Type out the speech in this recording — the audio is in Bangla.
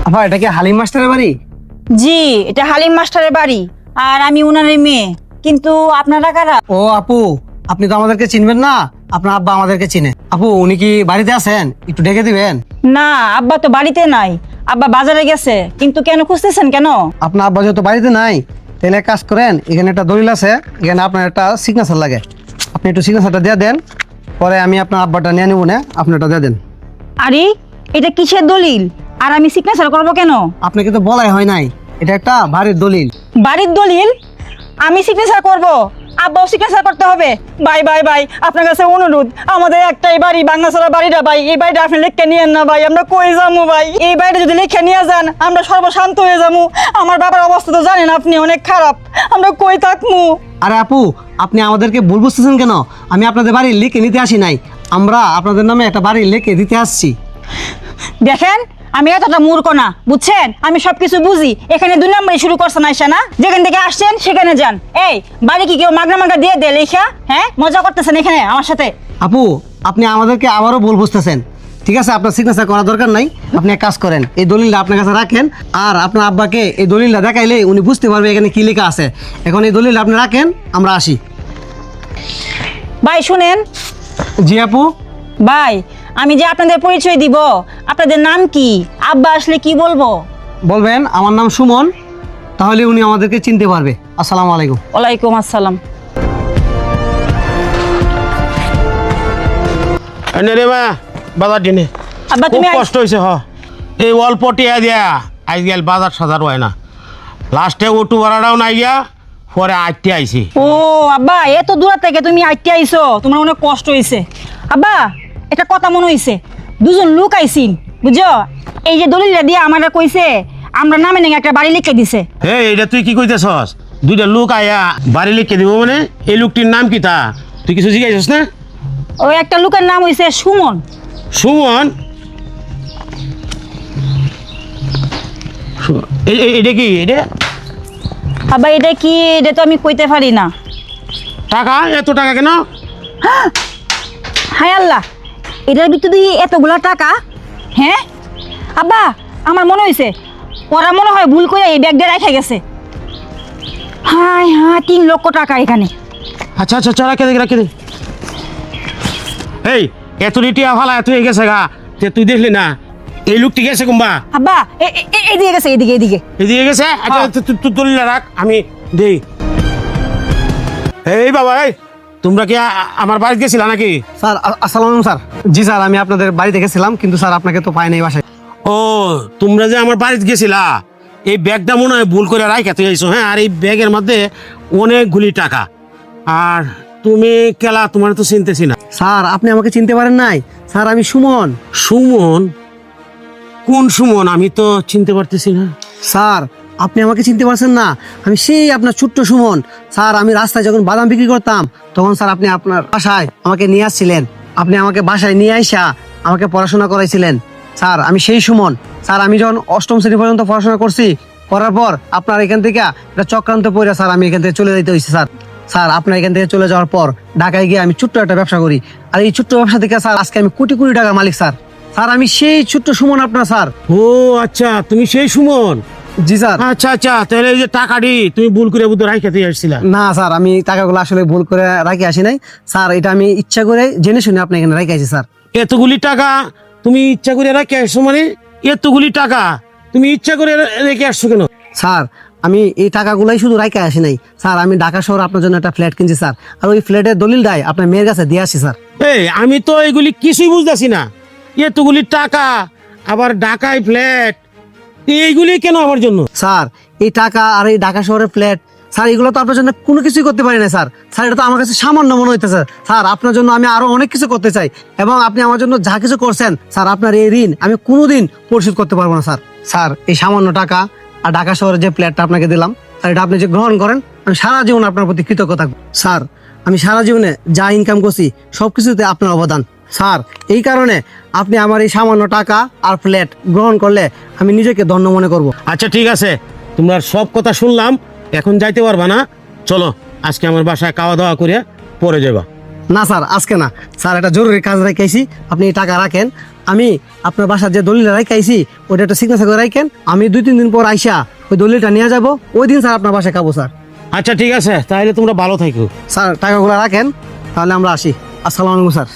আপা এটা কি হালিম মাস্টারের বাড়ি? জি, এটা হালিম মাস্টারের বাড়ি আর আমি উনারই মেয়ে। কিন্তু আপনারা কারা? ও আপু, আপনি তো আমাদেরকে চিনবেন না, আপনার আব্বা আমাদেরকে চিনে। আপু উনি কি বাড়িতে আছেন? একটু ডেকে দিবেন। না, আব্বা তো বাড়িতে নাই, আব্বা বাজারে গেছে। কিন্তু কেন খুঁজতেছেন কেন? আপনার আব্বা যেহেতু বাড়িতে নাই, তাহলে এক কাজ করেন, এখানে একটা দলিল আছে, এখানে আপনার একটা সিগনেচার লাগে, আপনি একটু সিগনেচারটা দিয়ে দেন, পরে আমি আপনার আব্বাটা নিয়ে নেবো না, আপনি ওটা দিয়ে দেন। আরে এটা কিসের দলিল? আর আমি সিগনেচার করবো কেন? আপনাকে তো বলাই হয় নাই, এটা একটা বাড়ির দলিল। বাড়ির দলিল? আমি সিগনেচার করব? আব্বাও সিগনেচার করতে হবে? ভাই ভাই ভাই, আপনার কাছে অনুরোধ, আমাদের একটাই বাড়ি, বাংলাছড়া বাড়িটা ভাই, এই বাড়িটা আপনি লিখে নিয়েন না ভাই, আমরা কই যাবো ভাই? এই বাড়িটা যদি লিখে নিয়ে যান আমরা সর্বশান্ত হয়ে যাবো। আমার বাবার অবস্থা তো জানেন আপনি, অনেক খারাপ, আমরা কই থাকবো? আরে আপু, আপনি আমাদেরকে ভুল বুঝতেছেন কেন? আমি আপনাদের বাড়ি লিখে নিতে আসি নাই, আমরা আপনাদের নামে একটা বাড়ি লিখে দিতে আসছি। দেখেন, আমি এতটা মূর্খ না, বুঝছেন? আমি সবকিছু বুঝি। এখানে 2 নম্বরে শুরু করছেন আইসা না, যেখান থেকে আসছেন সেখানে যান। এই বাড়ি কি কেউ মাগনা মাগনা দিয়ে দে লেখা? হ্যাঁ, মজা করতেছেন এখানে আমার সাথে? আপু, আপনি আমাদেরকে আবারও ভুল বুঝতেছেন। ঠিক আছে, আপনার সিগনেচার করার দরকার নাই, আপনি এক কাজ করেন, এই দলিলটা আপনার কাছে রাখেন, আর আপনার আব্বাকে এই দলিলটা দেখাইলে উনি বুঝতে পারবে এখানে কি লেখা আছে। এখন এই দলিলটা আপনি রাখেন, আমরা আসি। ভাই শুনেন। জি আপু। ভাই, আমি যে আপনাদের পরিচয় দিব, আপনাদের নাম কি? আব্বা আসলে কি বলবো? বলবেন আমার নাম সুমন, তাহলে উনি আমাদেরকে চিনতে পারবে। আসসালামু আলাইকুম। ওয়ালাইকুম আসসালাম। এনে রে মা, বাজার দিনে আব্বা খুব তুমি কষ্ট হয়েছে এই অল্প টিয়া দিয়া আজকাল বাজার সাজার হয় না, লাস্টে অটো ভাড়াটাও নাই গিয়া, পরে আটটি আইছি। ও আব্বা, এত দূর থেকে তুমি আইতে আইছো, তোমার অনেক কষ্ট হয়েছে। আব্বা একটা কথা মনে হইছে, 2 জন লোক আইছিন, বুঝছো? এই যে দলিলটা দিয়ে আমার কইছে আমরা নামে নাকি একটা বাড়ি লিখে দিছে। হে, এটা তুই কি কইতেছস? 2টা লোক আয়া বাড়ি লিখে দিব মানে? এই লোকটির নাম কি তা তুই কিছু জিজ্ঞাসিস না? ওই একটা লোকের নাম হইছে সুমন। সুমন? এটা কি? এটা আব্বা এটা কি? এটা তো আমি কইতে পারি না। টাকা? এত টাকা কেন? হায় আল্লাহ, এটার ভিতরে দিয়ে এতগুলা টাকা? হ্যাঁ আব্বা, আমার মনে হইছে ওরা মনে হয় ভুল করে এই ব্যাগটা রেখে গেছে। হায় হায়, 3 লক্ষ টাকা এখানে। আচ্ছা আচ্ছা, চল রাখে দে, রাখে দে। এই এত টিয়া ফালা এত হয়ে গেছে গা, তুই দেখলি না? এই লোকটি গেছে কুম্বা। আব্বা এদিকে গেছে, এদিকে এদিকে। এদিকে গেছে? আচ্ছা তুই দলিল রাখ, আমি দেই। এই বাবা, এই তোমরা কি আমার বাড়িতে গেছিলা নাকি? স্যার আসসালামু আলাইকুম স্যার। জি স্যার, আমি আপনাদের বাড়িতে গেছিলাম, কিন্তু স্যার আপনাকে তো পাই নাই বাসায়। ও, তোমরা যে আমার বাড়িতে গেছিলা, এই ব্যাগটা মনে হয় ভুল করে রাইখা তুই আইছো। হ্যাঁ, আর এই ব্যাগের মধ্যে অনেকগুলি টাকা। আর তুমি কেলা, তোমার তো চিনতেছি না। স্যার আপনি আমাকে চিনতে পারেন নাই? স্যার আমি সুমন। সুমন? কোন সুমন? আমি তো চিনতে পারতেছি না। স্যার আপনি আমাকে চিনতে পারছেন না? আমি সেই আপনার ছোট্ট সুমন। স্যার আমি রাস্তায় যখন বাদাম বিক্রি করতাম, তখন স্যার আপনি আপনার বাসায় আমাকে নিয়ে আসছিলেন, আপনি আমাকে বাসায় নিয়ে আইসা আমাকে পড়াশোনা করাইছিলেন। স্যার আমি সেই সুমন। স্যার আমি যখন 8ম শ্রেণী পর্যন্ত পড়াশোনা করছি, করার পর আপনার এখান থেকে একটা চক্রান্ত পড়ে স্যার আমি এখান থেকে চলে যেতে হয়েছে। স্যার স্যার আপনার এখান থেকে চলে যাওয়ার পর ঢাকায় গিয়ে আমি ছোট্ট একটা ব্যবসা করি, আর এই ছোট্ট ব্যবসা থেকে স্যার আজকে আমি কোটি কোটি টাকার মালিক। স্যার স্যার আমি সেই ছোট্ট সুমন আপনার। স্যার ও আচ্ছা, তুমি সেই সুমন। জি স্যার। আচ্ছা আচ্ছা, তাহলে এই যে টাকাটি তুমি ভুল করে বুদ্ধ রাইখা তুই আসছিলা? না স্যার, আমি টাকাগুলো আসলে ভুল করে রাখি আসি নাই স্যার, এটা আমি ইচ্ছা করে জেনে শুনে আপনি এখানে রাখি আসি। স্যার এতগুলি টাকা তুমি ইচ্ছা করে রেখে আসছো মানে? এতগুলি টাকা তুমি ইচ্ছা করে রেখে আসছো কেন? স্যার আমি এই টাকাগুলাই শুধু রাখি আসি নাই স্যার, আমি ঢাকা শহর আপনার জন্য একটা ফ্ল্যাট কিনছি স্যার, আর ওই ফ্ল্যাটের দলিল দেয় আপনার মেয়ের কাছে দিয়ে আসি। স্যার এই আমি তো এগুলি কিছুই বুঝতেছি না, এতগুলি টাকা, আবার ঢাকায় ফ্ল্যাট, এইগুলি কেন আমার জন্য? স্যার এই টাকা আর এই ঢাকা শহরের ফ্ল্যাট, স্যার এগুলো তো আপনার জন্য কোনো কিছুই করতে পারি না স্যার। স্যার এটা তো আমার কাছে সামান্য মনে হইতেছে। স্যার আপনার জন্য আমি আরো অনেক কিছু করতে চাই, এবং আপনি আমার জন্য যা কিছু করছেন স্যার, আপনার এই ঋণ আমি কোনোদিন পরিশোধ করতে পারবো না। স্যার স্যার এই সামান্য টাকা আর ঢাকা শহরের যে ফ্ল্যাটটা আপনাকে দিলাম, স্যার এটা আপনি যে গ্রহণ করেন, আমি সারা জীবন আপনার প্রতি কৃতজ্ঞ থাকবো। স্যার আমি সারা জীবনে যা ইনকাম করছি সবকিছুতে আপনার অবদান। স্যার এই কারণে আপনি আমার এই সামান্য টাকা আর ফ্ল্যাট গ্রহণ করলে আমি নিজেকে ধন্য মনে করব। আচ্ছা ঠিক আছে, তোমরা সব কথা শুনলাম, এখন যাইতে পারবা না, চলো আজকে আমার বাসায় খাওয়া দাওয়া করে পরে যাবা। না স্যার আজকে না স্যার, এটা জরুরি কাজ রেখেছি, আপনি এই টাকা রাখেন, আমি আপনার বাসার যে দলিলটা রাখাইছি ওটা একটা সিগনেচার করে রাখেন, আমি 2-3 দিন পর আইসা ওই দলিলটা নিয়ে যাব, ওই দিন স্যার আপনার বাসায় খাবো স্যার। আচ্ছা ঠিক আছে, তাহলে তোমরা ভালো থাকো। স্যার টাকাগুলো রাখেন, তাহলে আমরা আসি। আসসালামু আলাইকুম স্যার।